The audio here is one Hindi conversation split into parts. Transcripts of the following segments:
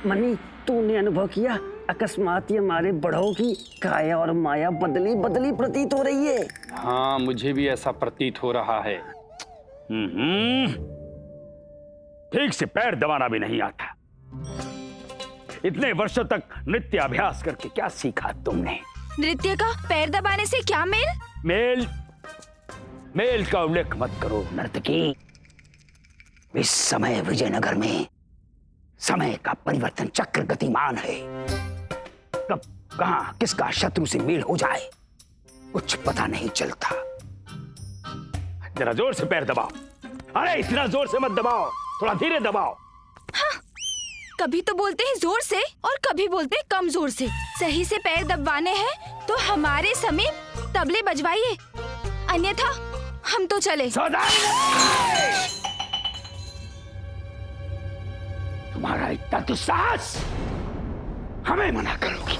मनी, तूने अनुभव किया अकस्मात ये हमारे बड़ों की काया और माया बदली बदली प्रतीत हो रही है। हाँ, मुझे भी ऐसा प्रतीत हो रहा है। ठीक से पैर दबाना भी नहीं आता। इतने वर्षों तक नृत्य अभ्यास करके क्या सीखा तुमने? नृत्य का पैर दबाने से क्या मेल? मेल का उल्लेख मत करो नर्तकी। इस समय विजयनगर में समय का परिवर्तन चक्र गतिमान है। कब कहां किसका शत्रु से मेल हो जाए कुछ पता नहीं चलता। जरा जोर से पैर दबाओ। अरे इतना जोर से मत दबाओ, थोड़ा धीरे दबाओ। हाँ, कभी तो बोलते हैं जोर से और कभी बोलते हैं कम जोर से। सही से पैर दबाने हैं तो हमारे समीप तबले बजवाइए, अन्यथा हम तो चले। तुम्हारा इतना दुस्साहस, हमें मना करोगी?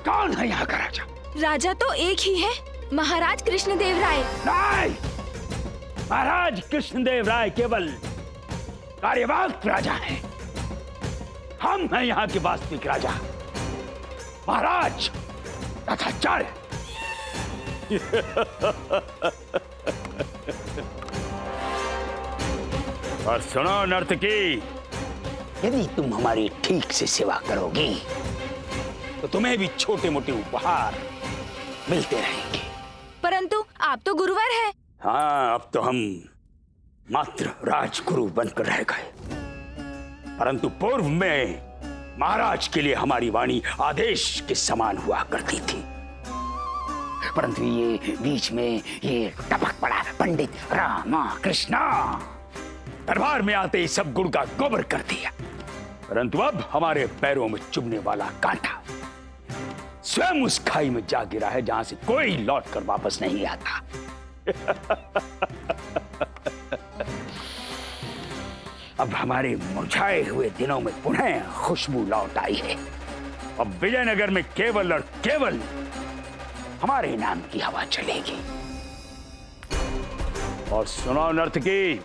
कौन है यहाँ का राजा? राजा तो एक ही है, महाराज कृष्णदेव राय। नहीं, महाराज कृष्णदेव राय केवल कार्यवाहक राजा हैं। हम हैं यहाँ के वास्तविक राजा, महाराज तथाचार्य। और सुनो नर्तकी, यदि तुम हमारी ठीक से सेवा करोगी तो तुम्हें भी छोटे मोटे उपहार मिलते रहेंगे। परंतु आप तो गुरुवर हैं। हाँ, अब तो हम मात्र राजगुरु बनकर रह गए, परंतु पूर्व में महाराज के लिए हमारी वाणी आदेश के समान हुआ करती थी। परंतु ये बीच में ये टपक पड़ा पंडित रामा कृष्णा, दरबार में आते ही सब गुड़ का गोबर कर दिया। परंतु अब हमारे पैरों में चुभने वाला कांटा स्वयं उस खाई में जा गिरा है जहां से कोई लौट कर वापस नहीं आता। अब हमारे मुरझाए हुए दिनों में पुनः खुशबू लौट आई है। अब विजयनगर में केवल और केवल हमारे नाम की हवा चलेगी। और सुनो नर्तकी,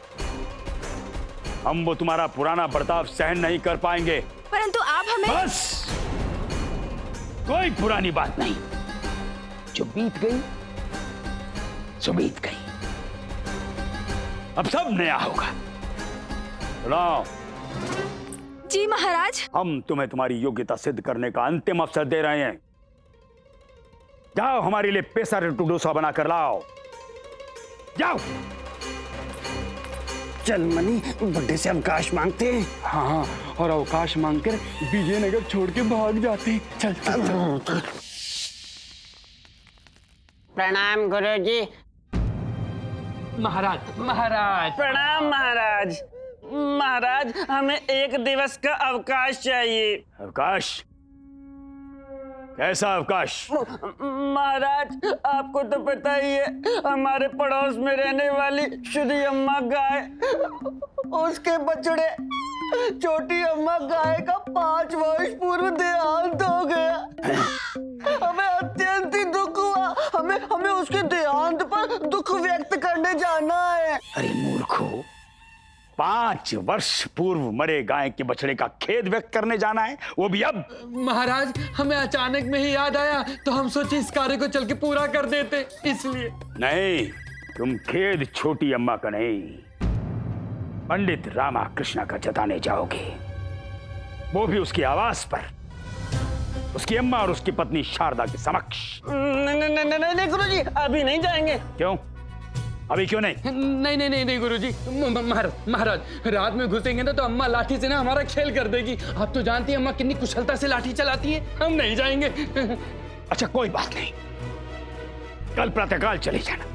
हम वो तुम्हारा पुराना बर्ताव सहन नहीं कर पाएंगे। परंतु आप हमें। बस, कोई पुरानी बात नहीं, जो बीत गई सो बीत गई। अब सब नया होगा। सुनो जी महाराज। हम तुम्हें तुम्हारी योग्यता सिद्ध करने का अंतिम अवसर दे रहे हैं। जाओ, हमारे लिए पेशा लड्डू डोसा बना कर लाओ। जाओ। चल मनी, बुड्ढे से अवकाश मांगते हैं। हाँ, और अवकाश मांगकर विजयनगर छोड़ के भाग जाते हैं। चल चल चल। प्रणाम गुरुजी। महाराज महाराज प्रणाम महाराज। महाराज, हमें एक दिवस का अवकाश चाहिए। अवकाश? कैसा अवकाश? महाराज, आपको तो पता ही है, हमारे पड़ोस में रहने वाली श्री अम्मा गाय, उसके बछड़े छोटी अम्मा गाय का 5 वर्ष पूर्व देहांत हो गया। हमें अत्यंत ही दुख हुआ। हमें उसके देहांत पर दुख व्यक्त करने जाना है। अरे मूर्खो, 5 वर्ष पूर्व मरे गाय के बछड़े का खेद व्यक्त करने जाना है, वो भी अब? महाराज, हमें अचानक में ही याद आया तो हम सोचे इस कार्य को चल के पूरा कर देते, इसलिए। नहीं, तुम खेद छोटी अम्मा का नहीं, पंडित रामा कृष्णा का जताने जाओगे, वो भी उसके आवास पर, उसकी अम्मा और उसकी पत्नी शारदा के समक्ष। नहीं गुरुजी, अभी नहीं जाएंगे। क्यों? अभी क्यों नहीं? नहीं गुरुजी। महाराज, रात में घुसेंगे ना तो अम्मा लाठी से ना हमारा खेल कर देगी। आप तो जानती हैं अम्मा कितनी कुशलता से लाठी चलाती है। हम नहीं जाएंगे। अच्छा, कोई बात नहीं, कल प्रातःकाल चले जाना।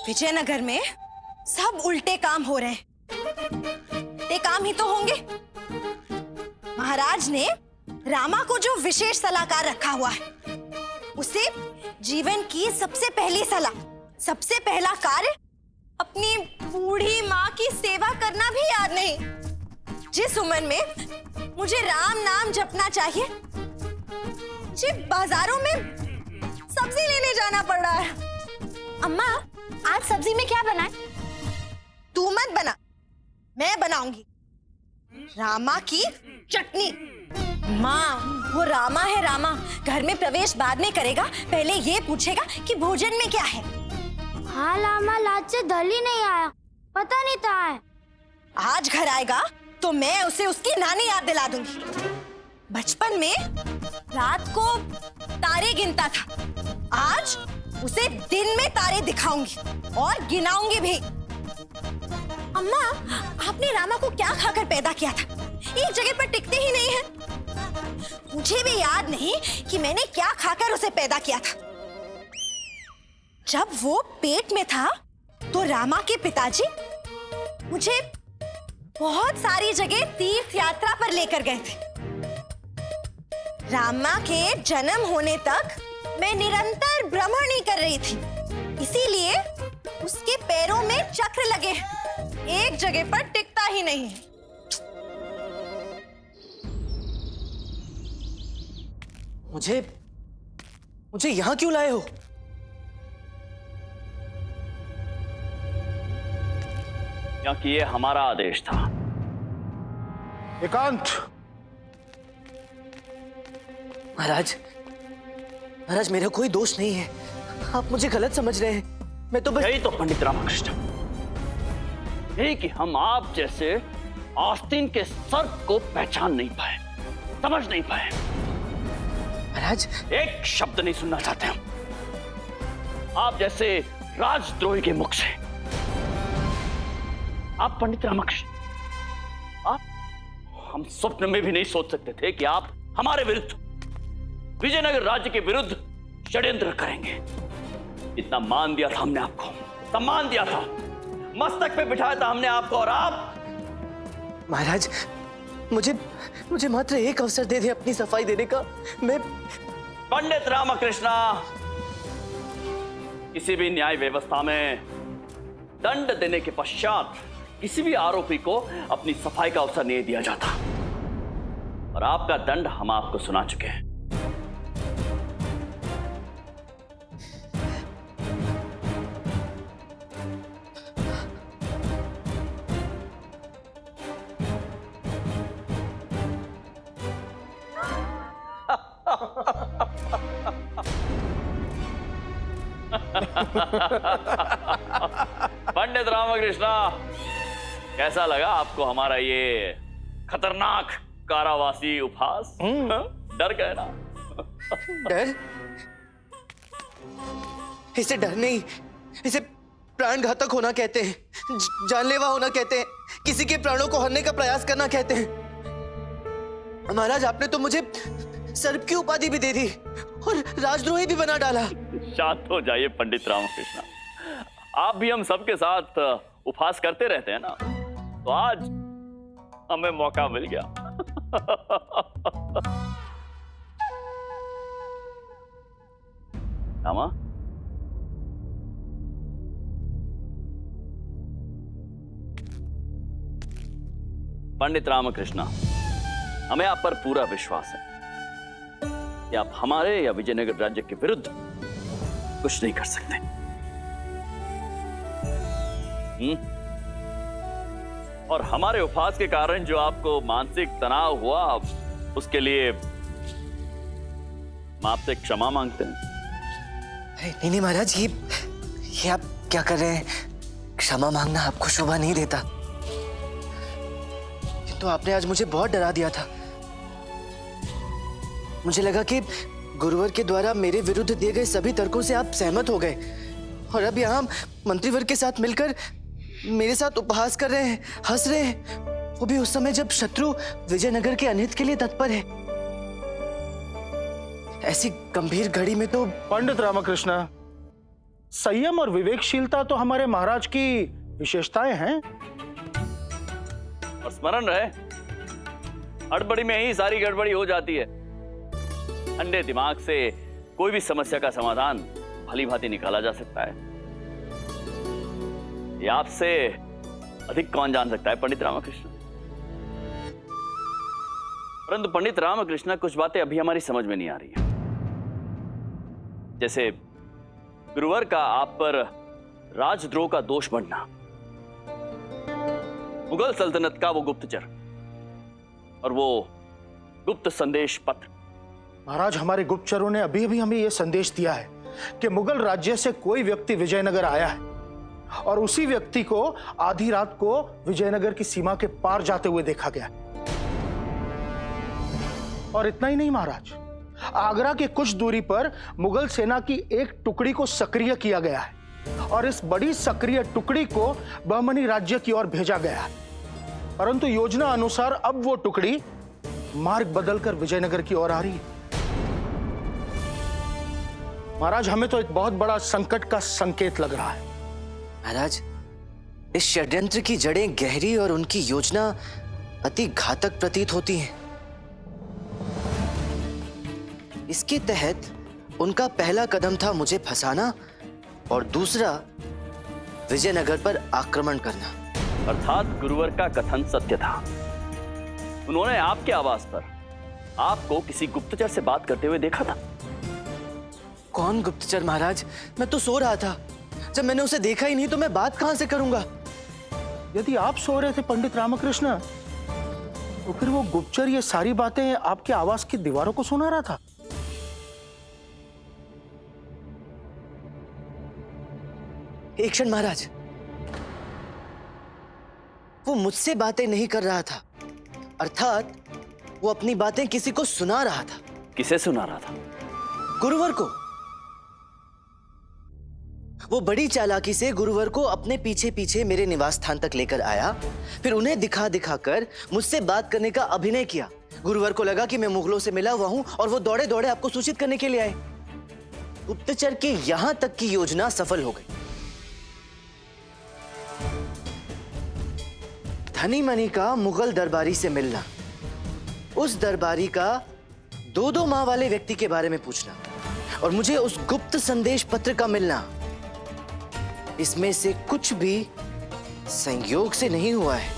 विजयनगर में सब उल्टे काम हो रहे हैं। ये काम ही तो होंगे। महाराज ने रामा को जो विशेष सलाहकार रखा हुआ है, उसे जीवन की सबसे पहली सलाह, सबसे पहला कार्य अपनी बूढ़ी माँ की सेवा करना भी याद नहीं। जिस उम्र में मुझे राम नाम जपना चाहिए, मुझे बाजारों में सब्जी लेने जाना पड़ रहा है। अम्मा, आज सब्जी में क्या बनाए? तू मत बना, मैं बनाऊंगी रामा की चटनी। माँ, वो रामा है रामा, घर में प्रवेश बाद में करेगा, पहले ये पूछेगा कि भोजन में क्या है। हाँ लामा, लाज से दल ही नहीं आया, पता नहीं था है। आज घर आएगा तो मैं उसे उसकी नानी याद दिला दूंगी। बचपन में रात को तारे गिनता था, आज उसे दिन में तारे दिखाऊंगी और गिनाऊंगी भी। अम्मा, आपने रामा को क्या खाकर पैदा किया था? एक जगह पर टिकते ही नहीं है। मुझे भी याद नहीं कि मैंने क्या खाकर उसे पैदा किया था। जब वो पेट में था तो रामा के पिताजी मुझे बहुत सारी जगह तीर्थ यात्रा पर लेकर गए थे। रामा के जन्म होने तक मैं निरंतर भ्रमण ही कर रही थी, इसीलिए उसके पैरों में चक्र लगे, एक जगह पर टिकता ही नहीं। मुझे यहां क्यों लाए हो? क्योंकि ये हमारा आदेश था। एकांत। महाराज मेरा कोई दोष नहीं है, आप मुझे गलत समझ रहे हैं। मैं तो बस यही तो पंडित रामकृष्ण, यही कि हम आप जैसे आस्तीन के सर्प को पहचान नहीं पाए, समझ नहीं पाए। महाराज, एक शब्द नहीं सुनना चाहते हम आप जैसे राजद्रोही के मुख से। आप पंडित रामकृष्ण, आप हम स्वप्न में भी नहीं सोच सकते थे कि आप हमारे विरुद्ध, विजयनगर राज्य के विरुद्ध षड्यंत्र करेंगे। इतना मान दिया था हमने आपको, सम्मान दिया था, मस्तक पे बिठाया था हमने आपको, और आप। महाराज, मुझे मात्र एक अवसर दे दे अपनी सफाई देने का। मैं पंडित रामकृष्ण, किसी भी न्याय व्यवस्था में दंड देने के पश्चात किसी भी आरोपी को अपनी सफाई का अवसर नहीं दिया जाता, और आपका दंड हम आपको सुना चुके हैं। पंडित रामकृष्ण, कैसा लगा आपको हमारा ये खतरनाक कारावासी उपहास? डर गए ना? डर? इसे डर नहीं, इसे प्राणघातक होना कहते हैं, जानलेवा होना कहते हैं, किसी के प्राणों को हरने का प्रयास करना कहते हैं। महाराज, आपने तो मुझे सर्प की उपाधि भी दे दी और राजद्रोही भी बना डाला। शांत हो जाइए पंडित रामकृष्ण, आप भी हम सबके साथ उपहास करते रहते हैं ना, तो आज हमें मौका मिल गया। रामा, पंडित रामकृष्ण, हमें आप पर पूरा विश्वास है कि आप हमारे या विजयनगर राज्य के विरुद्ध कुछ नहीं कर सकते। और हमारे उपहास के कारण जो आपको मानसिक तनाव हुआ, उसके लिए हम आपसे क्षमा मांगते हैं। नहीं महाराज, ये आप क्या कर रहे हैं? क्षमा मांगना आपको शोभा नहीं देता। किंतु आपने आज मुझे बहुत डरा दिया था। मुझे लगा कि गुरुवर के द्वारा मेरे विरुद्ध दिए गए सभी तर्कों से आप सहमत हो गए, और अब यहाँ मंत्रीवर्ग के साथ मिलकर मेरे साथ उपहास कर रहे हैं, हंस रहे हैं, वो भी उस समय जब शत्रु विजयनगर के अनहित के लिए तत्पर है। ऐसी गंभीर घड़ी में तो पंडित रामकृष्ण, संयम और विवेकशीलता तो हमारे महाराज की विशेषताएं हैं। और स्मरण रहे, हड़बड़ी में ही सारी गड़बड़ी हो जाती है। ठंडे दिमाग से कोई भी समस्या का समाधान भली भांति निकाला जा सकता है। ये आपसे अधिक कौन जान सकता है पंडित रामकृष्ण। परंतु पंडित रामकृष्ण कुछ बातें अभी हमारी समझ में नहीं आ रही है। जैसे गुरुवर का आप पर राजद्रोह का दोष बढ़ना, मुगल सल्तनत का वो गुप्तचर और वो गुप्त संदेश पत्र। महाराज, हमारे गुप्तचरों ने अभी अभी हमें यह संदेश दिया है कि मुगल राज्य से कोई व्यक्ति विजयनगर आया है और उसी व्यक्ति को आधी रात को विजयनगर की सीमा के पार जाते हुए देखा गया। और इतना ही नहीं महाराज, आगरा के कुछ दूरी पर मुगल सेना की एक टुकड़ी को सक्रिय किया गया है और इस बड़ी सक्रिय टुकड़ी को बहमनी राज्य की ओर भेजा गया है। परंतु योजना अनुसार अब वो टुकड़ी मार्ग बदलकर विजयनगर की ओर आ रही है। महाराज, हमें तो एक बहुत बड़ा संकट का संकेत लग रहा है। महाराज, इस षड्यंत्र की जड़ें गहरी और उनकी योजना अति घातक प्रतीत होती हैं। इसके तहत उनका पहला कदम था मुझे फंसाना और दूसरा विजयनगर पर आक्रमण करना। अर्थात गुरुवर का कथन सत्य था। उन्होंने आपके आवास पर आपको किसी गुप्तचर से बात करते हुए देखा था। कौन गुप्तचर महाराज? मैं तो सो रहा था। जब मैंने उसे देखा ही नहीं तो मैं बात कहां से करूंगा? यदि आप सो रहे थे पंडित रामकृष्ण, तो फिर वो गुप्तचर ये सारी बातें आपके आवास की दीवारों को सुना रहा था। एक क्षण महाराज, वो मुझसे बातें नहीं कर रहा था, अर्थात वो अपनी बातें किसी को सुना रहा था। किसे सुना रहा था? गुरुवर को। वो बड़ी चालाकी से गुरुवर को अपने पीछे पीछे मेरे निवास स्थान तक लेकर आया, फिर उन्हें दिखा दिखाकर मुझसे बात करने का अभिनय किया। गुरुवर को लगा कि मैं मुगलों से मिला हुआ हूं और वो दौड़े दौड़े आपको सूचित करने के लिए आए। गुप्तचर की यहां तक की योजना सफल हो गई। धनी मनी का मुगल दरबारी से मिलना, उस दरबारी का 2-2 माह वाले व्यक्ति के बारे में पूछना और मुझे उस गुप्त संदेश पत्र का मिलना, इसमें से कुछ भी संयोग से नहीं हुआ है।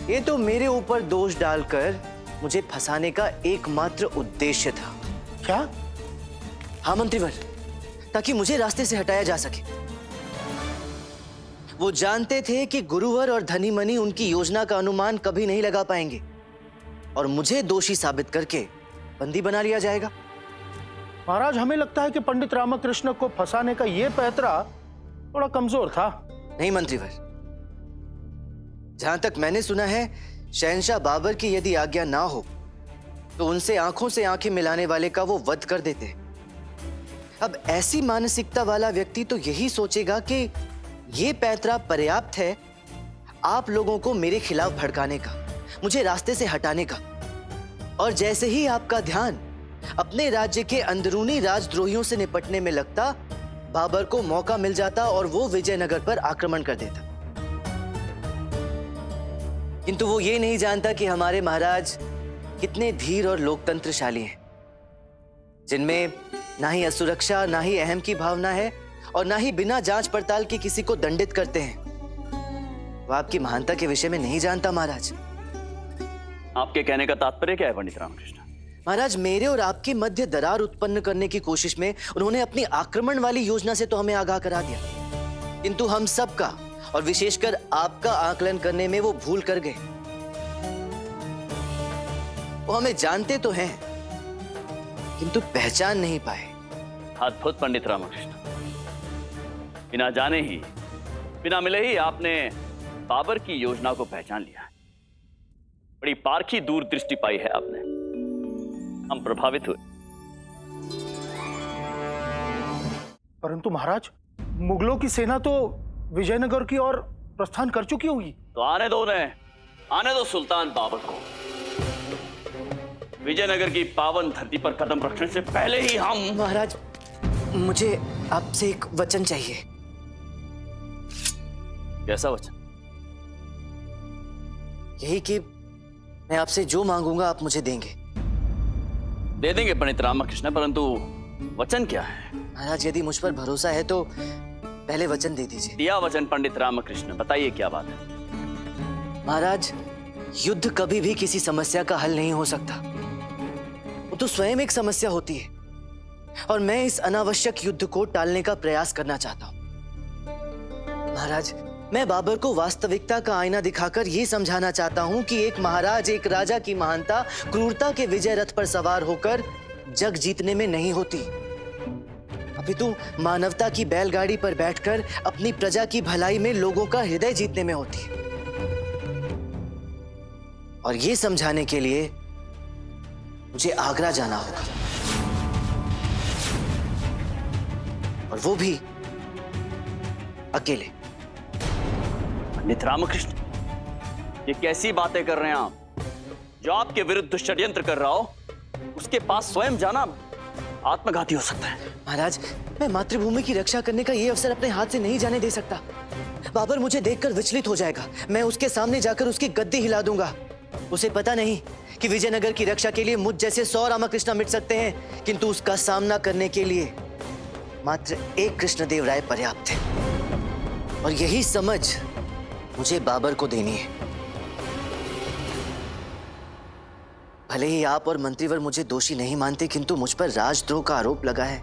ये तो मेरे ऊपर दोष डालकर मुझे फंसाने का एकमात्र उद्देश्य था। क्या? हाँ मंत्रीवर, ताकि मुझे रास्ते से हटाया जा सके। वो जानते थे कि गुरुवर और धनी मनी उनकी योजना का अनुमान कभी नहीं लगा पाएंगे और मुझे दोषी साबित करके बंदी बना लिया जाएगा। महाराज, हमें लगता है कि पंडित रामकृष्ण को फंसाने का यह पैतरा थोड़ा कमजोर था। नहीं मंत्रीवर, जहां तक मैंने सुना है, शहंशाह बाबर की यदि आज्ञा ना हो तो उनसे आंखों से आंखें मिलाने वाले का वो वध कर देते। अब ऐसी मानसिकता वाला व्यक्ति तो यही सोचेगा कि ये पैतरा पर्याप्त है आप लोगों को मेरे खिलाफ भड़काने का, मुझे रास्ते से हटाने का। और जैसे ही आपका ध्यान अपने राज्य के अंदरूनी राजद्रोहियों से निपटने में लगता, बाबर को मौका मिल जाता और वो विजयनगर पर आक्रमण कर देता। किंतु वो ये नहीं जानता कि हमारे महाराज कितने धीर और लोकतंत्रशाली हैं, जिनमें ना ही असुरक्षा, ना ही अहम की भावना है और ना ही बिना जांच पड़ताल के किसी को दंडित करते हैं। वो आपकी महानता के विषय में नहीं जानता महाराज। आपके कहने का तात्पर्य क्या है पंडित रामकृष्ण? महाराज, मेरे और आपके मध्य दरार उत्पन्न करने की कोशिश में उन्होंने अपनी आक्रमण वाली योजना से तो हमें आगाह करा दिया, किंतु हम सबका और विशेषकर आपका आकलन करने में वो भूल कर गए। वो हमें जानते तो हैं, किंतु पहचान नहीं पाए। अद्भुत पंडित रामकृष्ण, बिना जाने ही, बिना मिले ही आपने बाबर की योजना को पहचान लिया है। बड़ी पारखी दूरदृष्टि पाई है आपने। हम प्रभावित हुए। परंतु महाराज, मुगलों की सेना तो विजयनगर की ओर प्रस्थान कर चुकी होगी। तो आने दो उन्हें, आने दो सुल्तान बाबर को। विजयनगर की पावन धरती पर कदम रखने से पहले ही हम। महाराज, मुझे आपसे एक वचन चाहिए। कैसा वचन? यही कि मैं आपसे जो मांगूंगा आप मुझे देंगे। दे देंगे पंडित रामकृष्ण, परंतु वचन क्या है? महाराज यदि मुझ पर भरोसा है तो पहले वचन दे दीजिए। दिया वचन पंडित रामकृष्ण, बताइए क्या बात है? महाराज, युद्ध कभी भी किसी समस्या का हल नहीं हो सकता। वो तो स्वयं एक समस्या होती है, और मैं इस अनावश्यक युद्ध को टालने का प्रयास करना चाहता हूं। महाराज, मैं बाबर को वास्तविकता का आईना दिखाकर यह समझाना चाहता हूं कि एक महाराज, एक राजा की महानता क्रूरता के विजय रथ पर सवार होकर जग जीतने में नहीं होती, अपितु मानवता की बैलगाड़ी पर बैठकर अपनी प्रजा की भलाई में लोगों का हृदय जीतने में होती है। और ये समझाने के लिए मुझे आगरा जाना होगा, और वो भी अकेले। पंडित रामकृष्ण, ये कैसी बातें कर रहे हैं आप? जो आपके विरुद्ध षड्यंत्र कर रहा हो, उसके पास स्वयं जाना आत्मघाती हो सकता है। महाराज, मैं मातृभूमि की रक्षा करने का ये अवसर अपने हाथ से नहीं जाने दे सकता। बाबर मुझे देखकर विचलित हो जाएगा। मैं उसके सामने जाकर उसकी गद्दी हिला दूंगा। उसे पता नहीं कि विजयनगर की रक्षा के लिए मुझ जैसे 100 रामकृष्ण मिट सकते हैं, किंतु उसका सामना करने के लिए मात्र एक कृष्णदेव राय पर्याप्त है। और यही समझ मुझे बाबर को देनी है। भले ही आप और मंत्रीवर मुझे दोषी नहीं मानते, किंतु मुझ पर राजद्रोह का आरोप लगा है,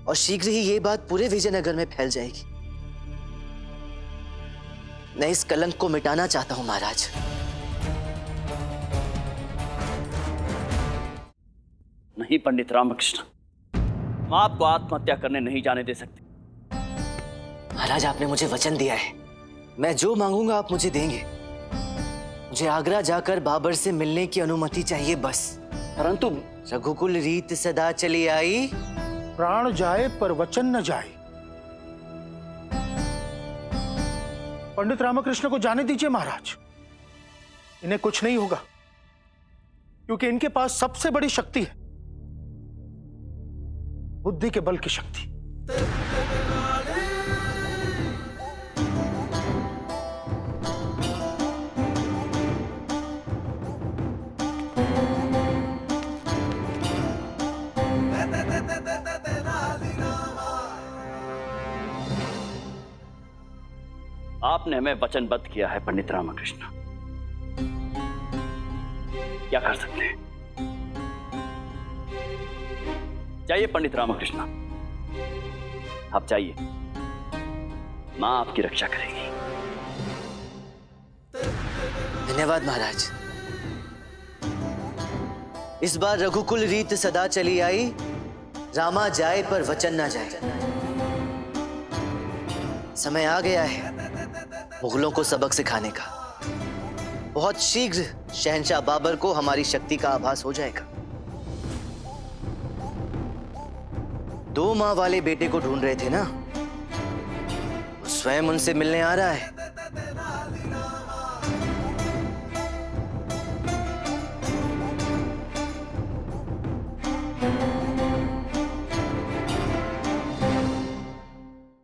और शीघ्र ही ये बात पूरे विजयनगर में फैल जाएगी। मैं इस कलंक को मिटाना चाहता हूं महाराज। नहीं पंडित रामकृष्ण, मैं आपको आत्महत्या करने नहीं जाने दे सकते। महाराज, आपने मुझे वचन दिया है, मैं जो मांगूंगा आप मुझे देंगे। मुझे आगरा जाकर बाबर से मिलने की अनुमति चाहिए बस। परंतु रघुकुल रीत सदा चली आई, प्राण जाए पर वचन न जाए। पंडित रामकृष्ण को जाने दीजिए महाराज, इन्हें कुछ नहीं होगा, क्योंकि इनके पास सबसे बड़ी शक्ति है, बुद्धि के बल की शक्ति। आपने हमें वचनबद्ध किया है पंडित रामकृष्ण, क्या कर सकते हैं? जाइए पंडित रामकृष्ण, आप जाइए, मां आपकी रक्षा करेगी। धन्यवाद महाराज। इस बार रघुकुल रीत सदा चली आई, रामा जाए पर वचन ना जाए। समय आ गया है मुगलों को सबक सिखाने का। बहुत शीघ्र शहंशाह बाबर को हमारी शक्ति का आभास हो जाएगा। 2 माह वाले बेटे को ढूंढ रहे थे ना, वो स्वयं उनसे मिलने आ रहा है।